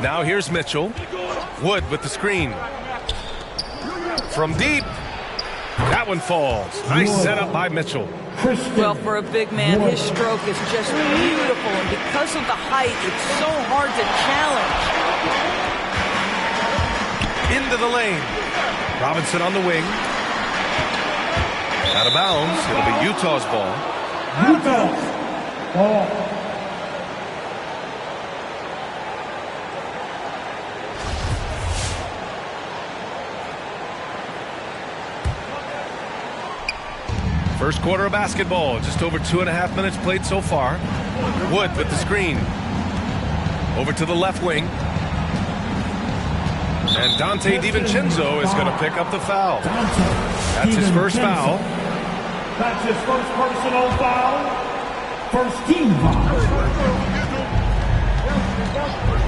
Now here's Mitchell. Wood with the screen. From deep. That one falls. Nice setup by Mitchell. Well, for a big man, his stroke is just beautiful, and because of the height, it's so hard to challenge. Into the lane. Robinson on the wing. Out of bounds. It'll be Utah's ball. Utah's ball. First quarter of basketball. Just over 2.5 minutes played so far. Wood with the screen. Over to the left wing. And Dante DiVincenzo is going to pick up the foul. That's his first foul. That's his first personal foul. First team foul.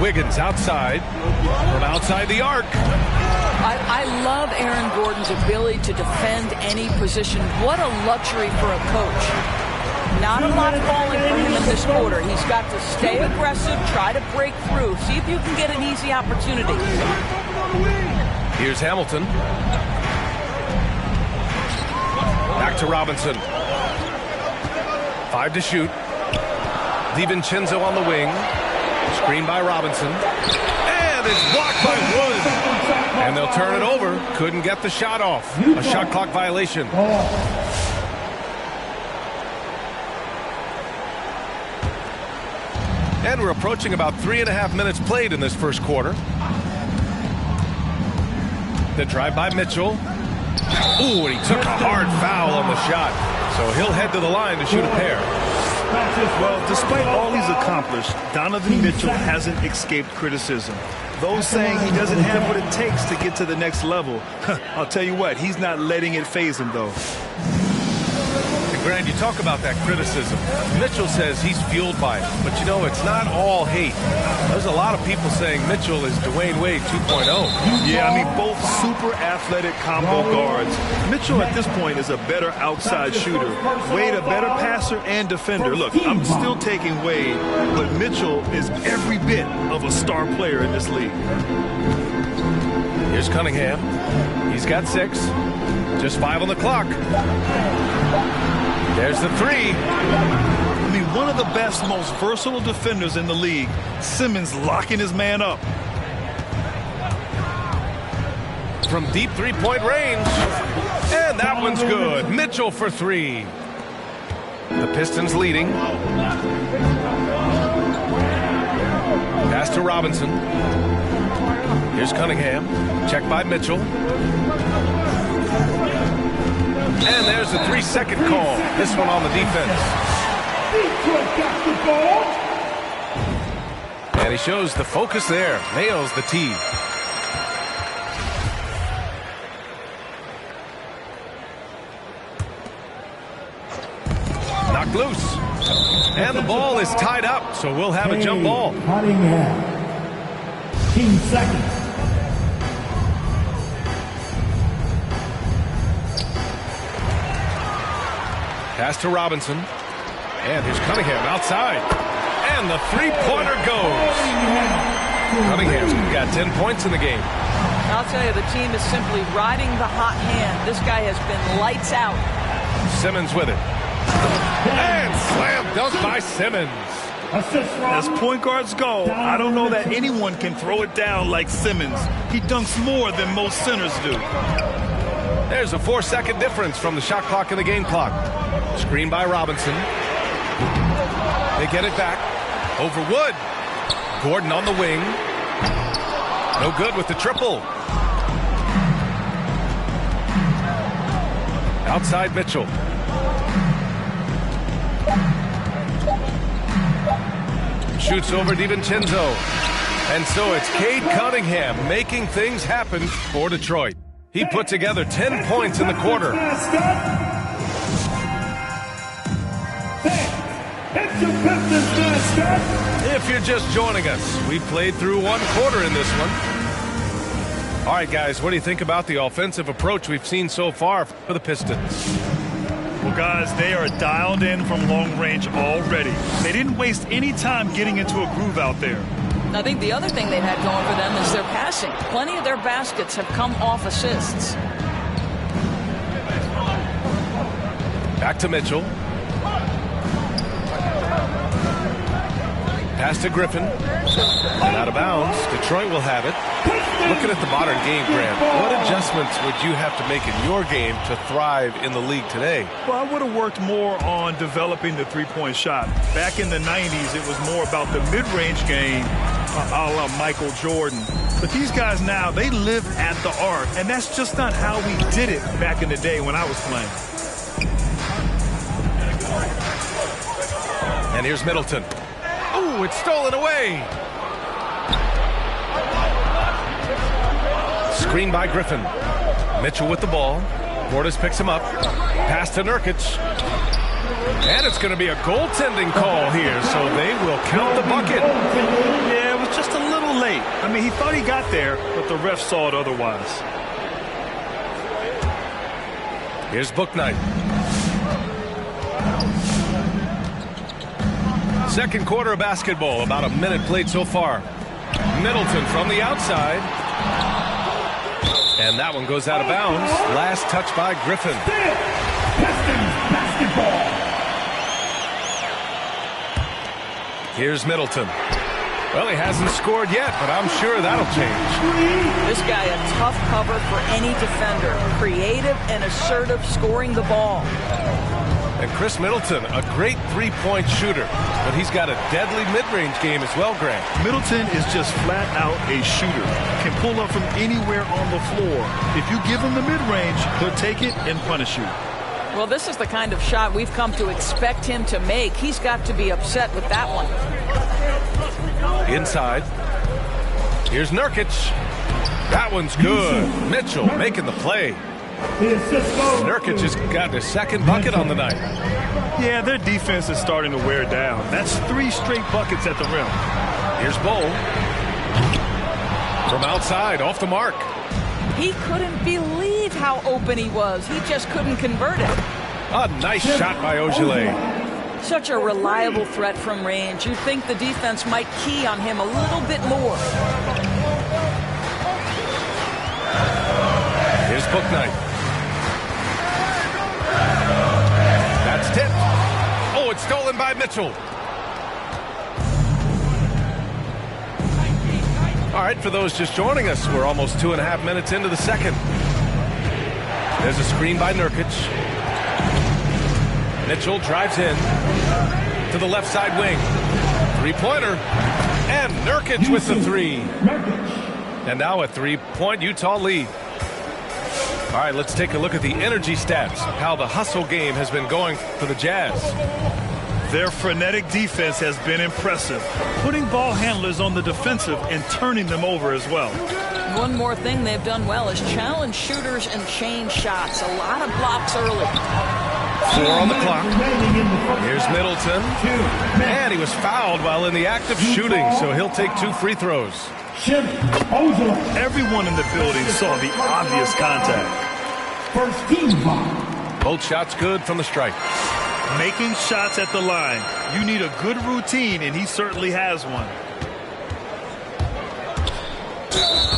Wiggins outside. From outside the arc. I love Aaron Gordon's ability to defend any position. What a luxury for a coach. Not a lot falling for him in this quarter. He's got to stay aggressive, try to break through, see if you can get an easy opportunity. Here's Hamilton. Back to Robinson. 5 to shoot. DiVincenzo on the wing. Screen by Robinson. And it's blocked by Wood. And they'll turn it over. Couldn't get the shot off. A shot clock violation. And we're approaching about 3.5 minutes played in this first quarter. The drive by Mitchell. Ooh, and he took a hard foul on the shot. So he'll head to the line to shoot a pair. Well, despite all he's accomplished, Donovan Mitchell hasn't escaped criticism. Those saying he doesn't have what it takes to get to the next level. I'll tell you what, he's not letting it faze him, though. Grant, you talk about that criticism. Mitchell says he's fueled by it. But, you know, it's not all hate. There's a lot of people saying Mitchell is Dwayne Wade 2.0. Yeah, I mean, both super athletic combo guards. Mitchell at this point is a better outside shooter. Wade a better passer and defender. Look, I'm still taking Wade, but Mitchell is every bit of a star player in this league. Here's Cunningham. He's got 6. Just 5 on the clock. There's the 3. I mean, one of the best, most versatile defenders in the league. Simmons locking his man up. From deep three-point range. And that one's good. Mitchell for 3. The Pistons leading. Pass to Robinson. Here's Cunningham. Check by Mitchell. And there's the 3-second call. This one on the defense. And he shows the focus there. Nails the tee. Knocked loose. And the ball is tied up, so we'll have a jump ball. Cunningham. 15 seconds. Pass to Robinson. And here's Cunningham outside. And the three-pointer goes. Cunningham's got 10 points in the game. I'll tell you, the team is simply riding the hot hand. This guy has been lights out. Simmons with it. And slam dunk by Simmons. As point guards go, I don't know that anyone can throw it down like Simmons. He dunks more than most centers do. There's a 4-second difference from the shot clock and the game clock. Screen by Robinson. They get it back. Over Wood. Gordon on the wing. No good with the triple. Outside Mitchell. Shoots over DiVincenzo. And so it's Cade Cunningham making things happen for Detroit. He put together 10 points in the quarter. If you're just joining us, we played through 1 quarter in this one. All right, guys, what do you think about the offensive approach we've seen so far for the Pistons? Well, guys, they are dialed in from long range already. They didn't waste any time getting into a groove out there. I think the other thing they've had going for them is their passing. Plenty of their baskets have come off assists. Back to Mitchell. Pass to Griffin. And out of bounds. Detroit will have it. Looking at the modern game, Grant, what adjustments would you have to make in your game to thrive in the league today? Well, I would have worked more on developing the three-point shot. Back in the 90s, it was more about the mid-range game, a la Michael Jordan. But these guys now, they live at the arc, and that's just not how we did it back in the day when I was playing. And here's Middleton. Ooh, it's stolen away. Screen by Griffin. Mitchell with the ball. Portis picks him up. Pass to Nurkic. And it's going to be a goaltending call here, so they will count the bucket. Yeah, it was just a little late. I mean, he thought he got there, but the ref saw it otherwise. Here's Bouknight. Second quarter of basketball, about a minute played so far. Middleton from the outside. And that one goes out of bounds. Last touch by Griffin. Here's Middleton. Well, he hasn't scored yet, but I'm sure that'll change. This guy a tough cover for any defender. Creative and assertive scoring the ball. And Chris Middleton, a great three-point shooter, but he's got a deadly mid-range game as well, Grant. Middleton is just flat out a shooter. Can pull up from anywhere on the floor. If you give him the mid-range, he'll take it and punish you. Well, this is the kind of shot we've come to expect him to make. He's got to be upset with that one. Inside. Here's Nurkic. That one's good. Mitchell making the play. Nurkic has got his second bucket on the night. Yeah, their defense is starting to wear down. That's 3 straight buckets at the rim. Here's Bol. From outside, off the mark. He couldn't believe how open he was. He just couldn't convert it. A nice shot by Ogilvy. Such a reliable threat from range. You'd think the defense might key on him a little bit more. Here's Bouknight. That's tipped. Oh, it's stolen by Mitchell. All right, for those just joining us, we're almost 2.5 minutes into the second. There's a screen by Nurkic. Mitchell drives in to the left side wing. Three-pointer. And Nurkic with the three. And now a 3-point Utah lead. All right, let's take a look at the energy stats, how the hustle game has been going for the Jazz. Their frenetic defense has been impressive, putting ball handlers on the defensive and turning them over as well. One more thing they've done well is challenge shooters and change shots. A lot of blocks early. 4 on the clock. Here's Middleton. And he was fouled while in the act of shooting, so he'll take 2 free throws. Everyone in the building saw the obvious contact. Both shots good from the stripe. Making shots at the line. You need a good routine, and he certainly has one.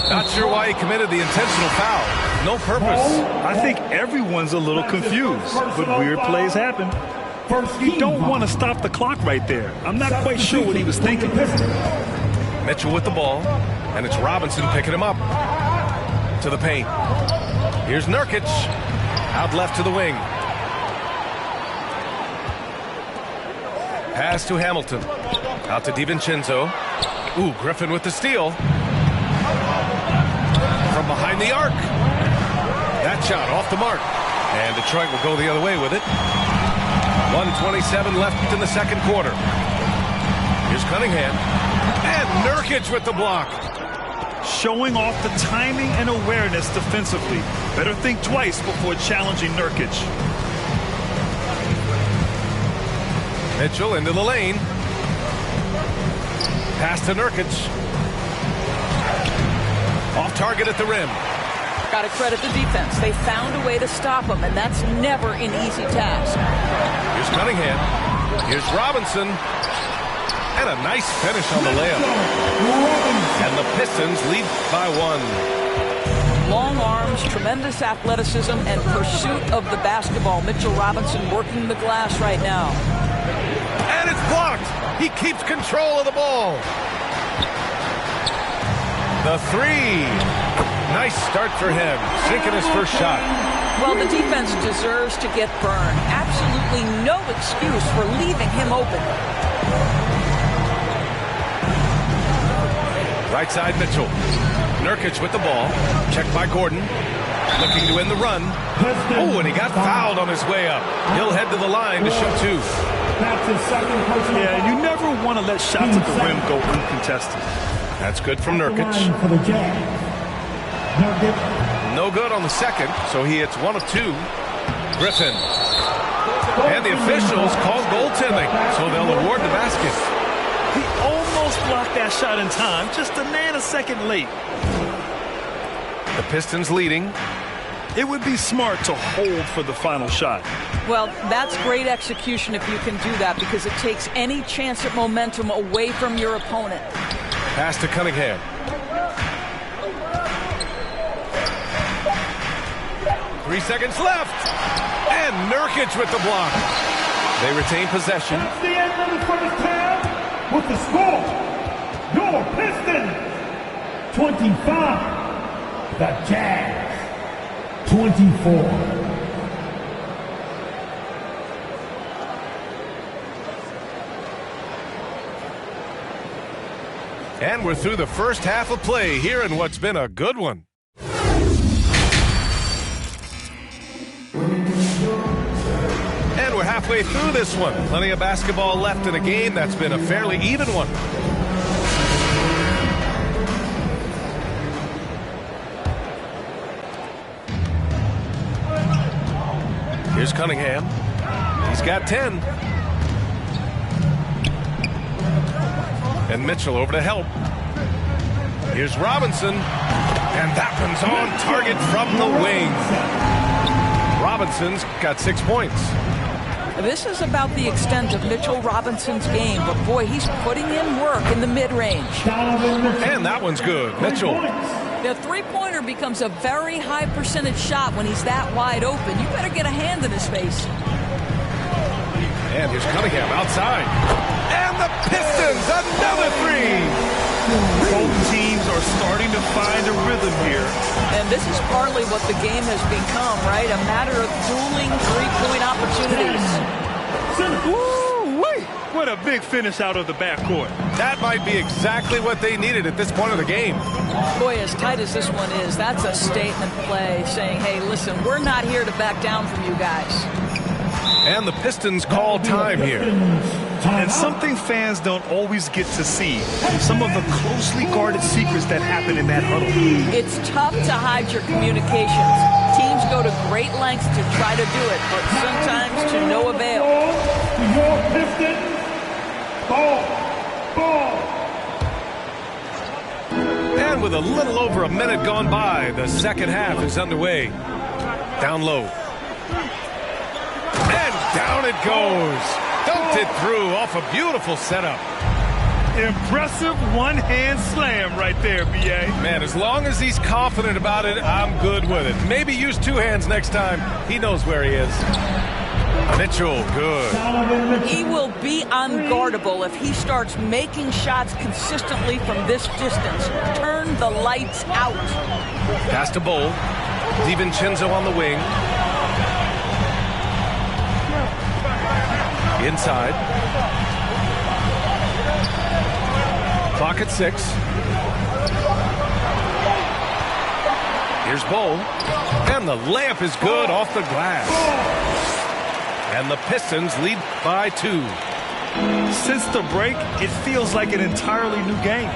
Not sure why he committed the intentional foul. No purpose. I think everyone's a little confused, but weird plays happen. You don't want to stop the clock right there. I'm not quite sure what he was thinking. Mitchell with the ball, and it's Robinson picking him up. To the paint. Here's Nurkic. Out left to the wing. Pass to Hamilton. Out to DiVincenzo. Ooh, Griffin with the steal. From behind the arc. That shot off the mark. And Detroit will go the other way with it. 1:27 left in the second quarter. Here's Cunningham. And Nurkic with the block. Showing off the timing and awareness defensively. Better think twice before challenging Nurkic. Mitchell into the lane. Pass to Nurkic. Off target at the rim. Got to credit the defense. They found a way to stop him, and that's never an easy task. Here's Cunningham. Here's Robinson. And a nice finish on the layup. And the Pistons lead by 1. Long arms, tremendous athleticism, and pursuit of the basketball. Mitchell Robinson working the glass right now. And it's blocked. He keeps control of the ball. The three. Nice start for him. Sinking his first shot. Well, the defense deserves to get burned. Absolutely no excuse for leaving him open. Right side, Mitchell. Nurkic with the ball. Checked by Gordon. Looking to win the run. Oh, and he got fouled on his way up. He'll head to the line to shoot 2. That's his second personal. Yeah, you never want to let shots at the rim go uncontested. That's good from Nurkic. For the Jazz. No good on the second, so he hits 1 of 2. Griffin. And the officials call goaltending, so they'll award the basket. He almost blocked that shot in time, just a nanosecond late. The Pistons leading. It would be smart to hold for the final shot. Well, that's great execution if you can do that, because it takes any chance at momentum away from your opponent. Pass to Cunningham. Three seconds left. And Nurkic with the block. They retain possession. That's the end of the first half with the score. Your Pistons 25. The Jazz 24. And we're through the first half of play here in what's been a good one. And we're halfway through this one. Plenty of basketball left in a game that's been a fairly even one. Here's Cunningham. He's got 10. And Mitchell over to help. Here's Robinson. And that one's on target from the wing. Robinson's got 6 points. This is about the extent of Mitchell Robinson's game, but boy, he's putting in work in the mid-range. And that one's good. Mitchell. The three-pointer becomes a very high percentage shot when he's that wide open. You better get a hand in his face. And here's Cunningham outside. And the Pistons, another three. Both teams are starting to find a rhythm here. And this is partly what the game has become, right? A matter of dueling three-point opportunities. Woo-wee! What a big finish out of the backcourt. That might be exactly what they needed at this point of the game. Boy, as tight as this one is, that's a statement play saying, hey, listen, we're not here to back down from you guys. And the Pistons call time here. And something fans don't always get to see, some of the closely guarded secrets that happen in that huddle. It's tough to hide your communications. Teams go to great lengths to try to do it, but sometimes to no avail. Your Pistons, ball. And with a little over a minute gone by, the second half is underway. Down low. And down it goes. Dunked it through off a beautiful setup. Impressive one-hand slam right there, B.A. Man, as long as he's confident about it, I'm good with it. Maybe use two hands next time. He knows where he is. Mitchell, good. He will be unguardable if he starts making shots consistently from this distance. Turn the lights out. Pass to Bowl. DiVincenzo on the wing. Inside. Clock at 6. Here's Bowl. And the layup is good off the glass. And the Pistons lead by 2. Since the break, it feels like an entirely new game.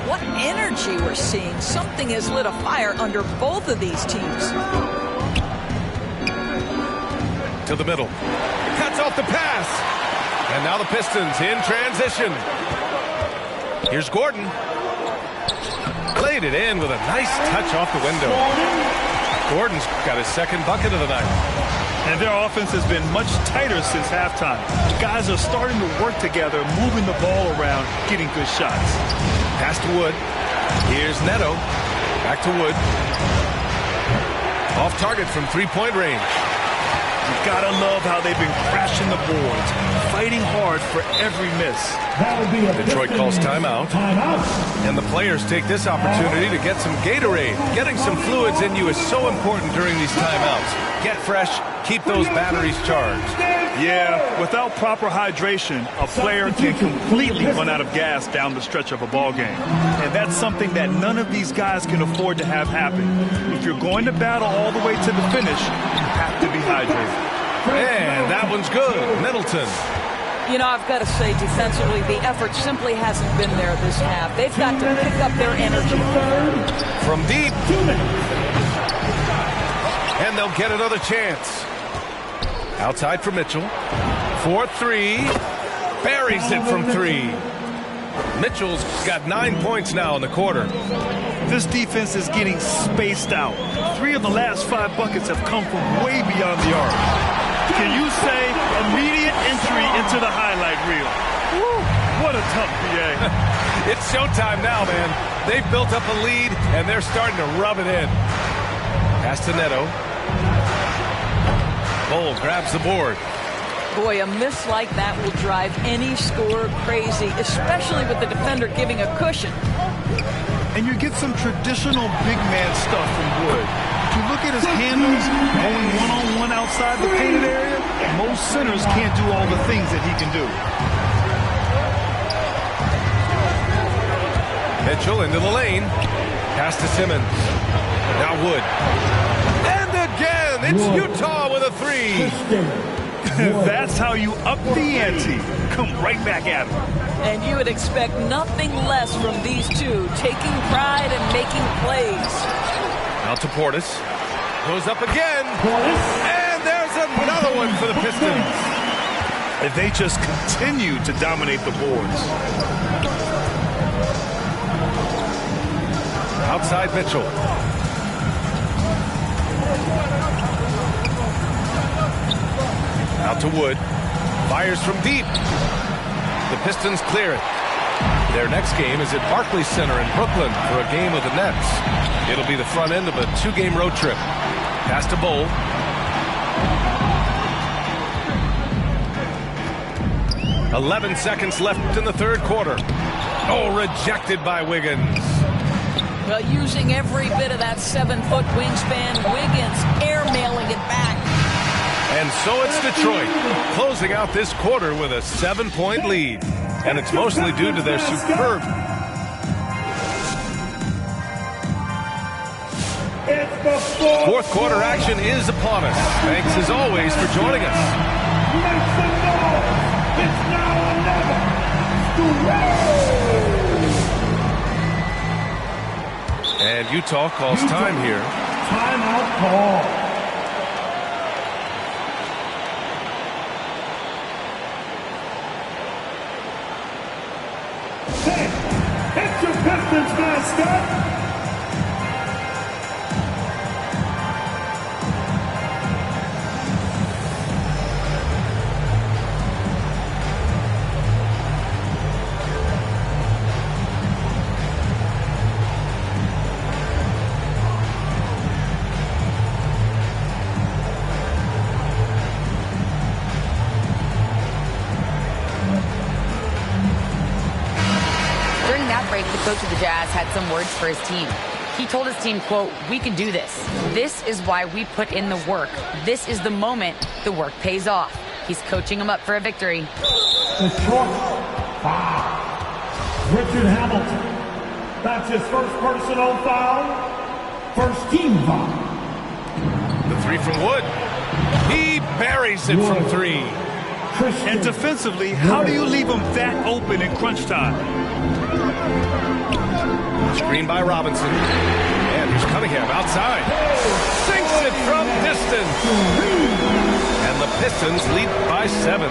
What energy we're seeing. Something has lit a fire under both of these teams. To the middle. Cuts off the pass. And now the Pistons in transition. Here's Gordon. Played it in with a nice touch off the window. Gordon's got his second bucket of the night. And their offense has been much tighter since halftime. Guys are starting to work together, moving the ball around, getting good shots. Pass to Wood. Here's Neto. Back to Wood. Off target from three-point range. You gotta love how they've been crashing the boards, fighting hard for every miss. Detroit calls timeout. And the players take this opportunity to get some Gatorade. Getting some fluids in you is so important during these timeouts. Get fresh, keep those batteries charged. Yeah, without proper hydration, a player can completely run out of gas down the stretch of a ball game. And that's something that none of these guys can afford to have happen. If you're going to battle all the way to the finish, you have to be hydrated. And that one's good. Middleton. You know, I've got to say, defensively, the effort simply hasn't been there this half. They've got to pick up their energy. From deep. And they'll get another chance. Outside for Mitchell. 4-3. Buries it from 3. Mitchell's got 9 points now in the quarter. This defense is getting spaced out. 3 of the last 5 buckets have come from way beyond the arc. Can you say immediate entry into the highlight reel? Woo, what a tough PA. It's showtime now, man. They've built up a lead, and they're starting to rub it in. Pass to Neto. Bol grabs the board. Boy, a miss like that will drive any scorer crazy, especially with the defender giving a cushion. And you get some traditional big man stuff from Wood. If you look at his handles, going one-on-one outside the painted area, most centers can't do all the things that he can do. Mitchell into the lane. Pass to Simmons. Now Wood. And again, it's Utah with a 3. That's how you up the ante. Come right back at him. And you would expect nothing less from these two, taking pride and making plays. Out to Portis. Goes up again. And there's another one for the Pistons. If they just continue to dominate the boards. Outside Mitchell. Out to Wood. Fires from deep. The Pistons clear it. Their next game is at Barclays Center in Brooklyn for a game of the Nets. It'll be the front end of a 2-game road trip. Pass to Bol. "11 seconds left in the third quarter. Oh, rejected by Wiggins. Well, using every bit of that 7-foot wingspan, Wiggins airmailing it back. And so it's Detroit, closing out this quarter with a 7-point lead. And it's mostly due to their superb. Fourth quarter action is upon us. Thanks as always for joining us. It's now another. And Utah calls time here. Timeout call. It's your Pistons mascot. The coach of the Jazz had some words for his team. He told his team, quote, "We can do this. This is why we put in the work. This is the moment the work pays off." He's coaching them up for a victory. Detroit, foul. Richard Hamilton. That's his first personal foul. First team foul. The 3 from Wood. He buries it from 3. And defensively, how do you leave them that open in crunch time? Screen by Robinson. And here's Cunningham outside. Sinks it from distance. And the Pistons lead by 7.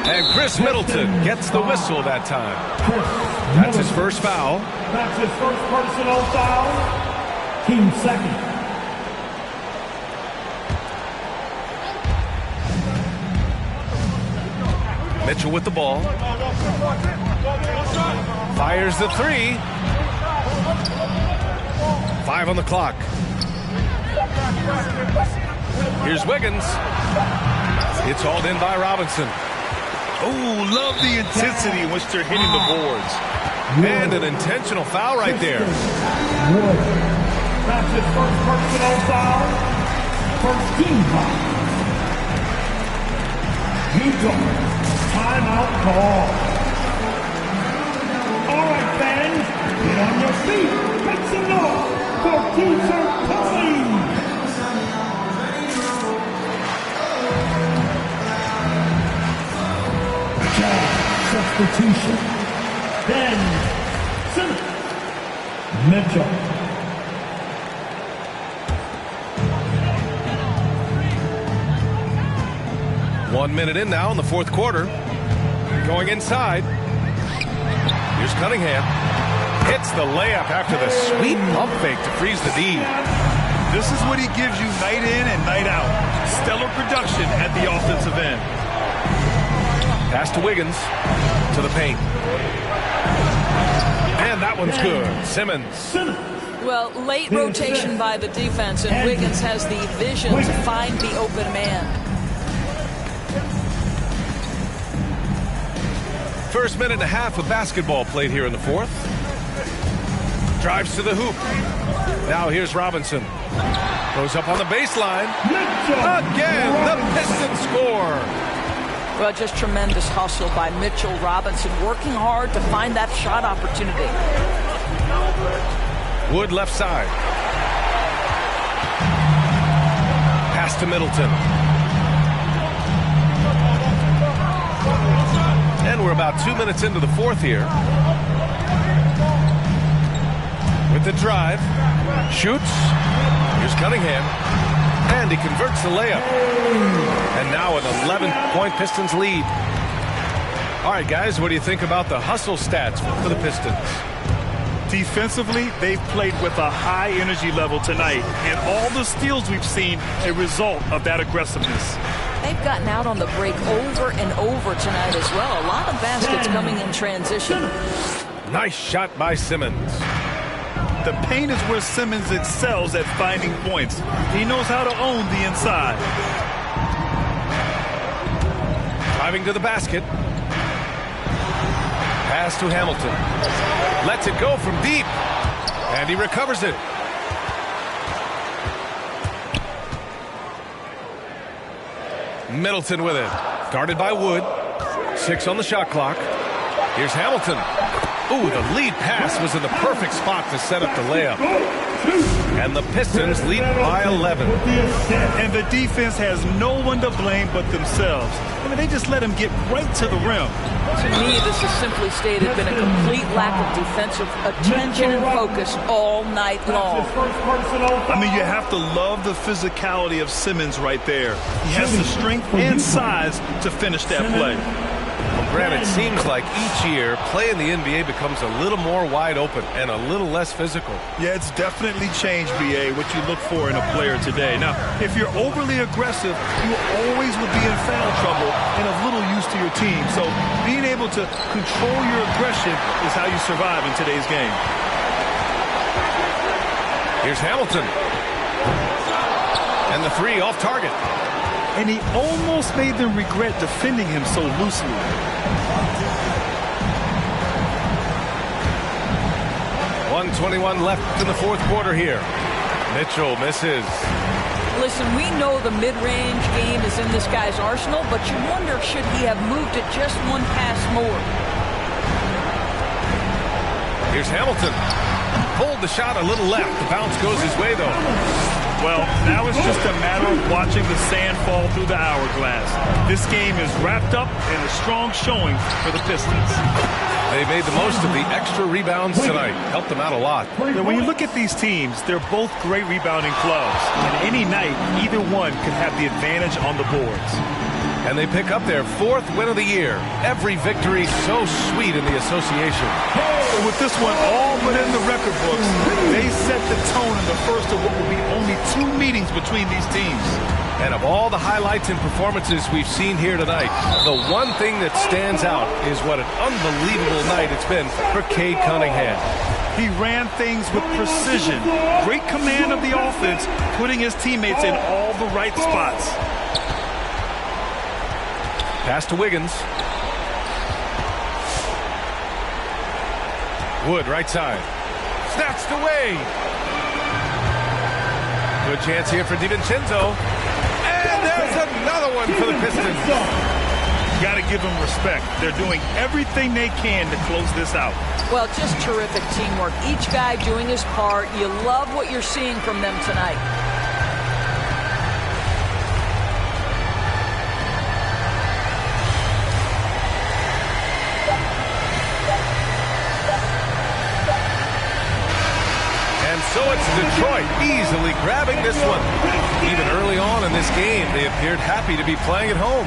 And Chris Middleton gets the whistle that time. That's his first foul. That's his first personal foul. Team second. Mitchell with the ball. Fires the three. 5 on the clock. Here's Wiggins. It's hauled in by Robinson. Oh, love the intensity in which they're hitting the boards. And an intentional foul right there. That's his first personal foul. First team foul. Utah, timeout call. All right, fans, get on your feet. Make some noise for Teacher Tully. Substitution. Ben Simmons. Mitchell. One minute in now in the fourth quarter. Going inside. Here's Cunningham. Hits the layup after the sweet pump fake to freeze the D. This is what he gives you night in and night out. Stellar production at the offensive end. Pass to Wiggins. To the paint. And that one's good. Simmons. Well, late rotation by the defense, and Wiggins has the vision to find the open man. First minute and a half of basketball played here in the fourth. Drives to the hoop. Now here's Robinson. Goes up on the baseline. Again, the Pistons score. Well, just tremendous hustle by Mitchell Robinson, working hard to find that shot opportunity. Wood left side. Pass to Middleton. And we're about 2 minutes into the fourth here. With the drive. Shoots. Here's Cunningham. And he converts the layup. And now an 11-point Pistons lead. All right, guys, what do you think about the hustle stats for the Pistons? Defensively, they've played with a high energy level tonight. And all the steals we've seen, a result of that aggressiveness. They've gotten out on the break over and over tonight as well. A lot of baskets coming in transition. Nice shot by Simmons. The paint is where Simmons excels at finding points. He knows how to own the inside. Driving to the basket. Pass to Hamilton. Lets it go from deep. And he recovers it. Middleton with it. Guarded by Wood. 6 on the shot clock. Here's Hamilton. Ooh, the lead pass was in the perfect spot to set up the layup. And the Pistons lead by 11. And the defense has no one to blame but themselves. I mean, they just let him get right to the rim. To me, this has simply stated been a complete lack of defensive attention and focus all night long. I mean, you have to love the physicality of Simmons right there. He has the strength and size to finish that play. Well, Grant, it seems like each year, play in the NBA becomes a little more wide open and a little less physical. Yeah, it's definitely changed, B.A., what you look for in a player today. Now, if you're overly aggressive, you always would be in foul trouble and of little use to your team. So being able to control your aggression is how you survive in today's game. Here's Hamilton. And the three off target. And he almost made them regret defending him so loosely. .121 left in the fourth quarter here. Mitchell misses. Listen, we know the mid-range game is in this guy's arsenal, but you wonder, should he have moved it just one pass more? Here's Hamilton. Pulled the shot a little left. The bounce goes his way, though. Well, now it's just a matter of watching the sand fall through the hourglass. This game is wrapped up in a strong showing for the Pistons. They made the most of the extra rebounds tonight. Helped them out a lot. Now, when you look at these teams, they're both great rebounding clubs. And any night, either one could have the advantage on the boards. And they pick up their fourth win of the year. Every victory so sweet in the association. With this one all but in the record books, they set the tone in the first of what will be only 2 meetings between these teams. And of all the highlights and performances we've seen here tonight, the one thing that stands out is what an unbelievable night it's been for Cade Cunningham. He ran things with precision. Great command of the offense, putting his teammates in all the right spots. Pass to Wiggins. Wood, right side. Snatched away. Good chance here for DiVincenzo. And there's another one for the Pistons. Got to give them respect. They're doing everything they can to close this out. Well, just terrific teamwork. Each guy doing his part. You love what you're seeing from them tonight. And so it's Detroit easily grabbing this one. Even early on in this game, they appeared happy to be playing at home.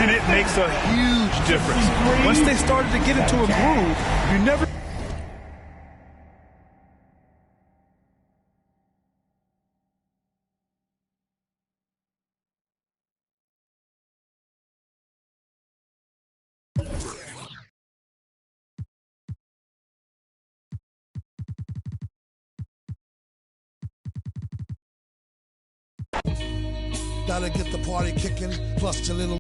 And it makes a huge difference. Once they started to get into a groove, you never... Gotta get the party kicking, plus your little